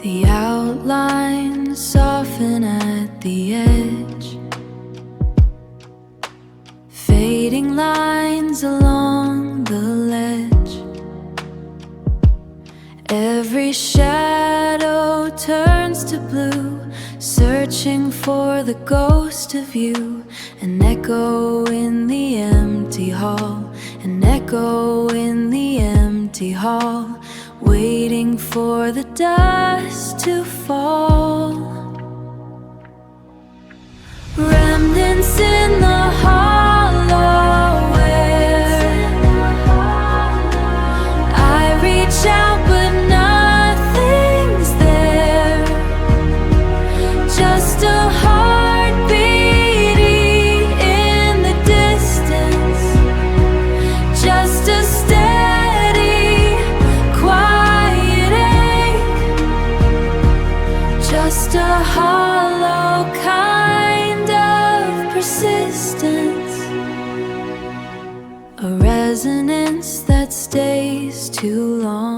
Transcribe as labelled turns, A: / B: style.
A: The outlines soften at the edge, fading lines along the ledge. Every shadow turns to blue, searching for the ghost of you. An echo in the empty hall, an echo in the empty hall, waiting for the dust to fall. Remnants in the hollow air, I reach out but nothing's there, just a heart beating in the distance, just a steady, quiet ache, just a hollow kind of persistence, a resonance that stays too long.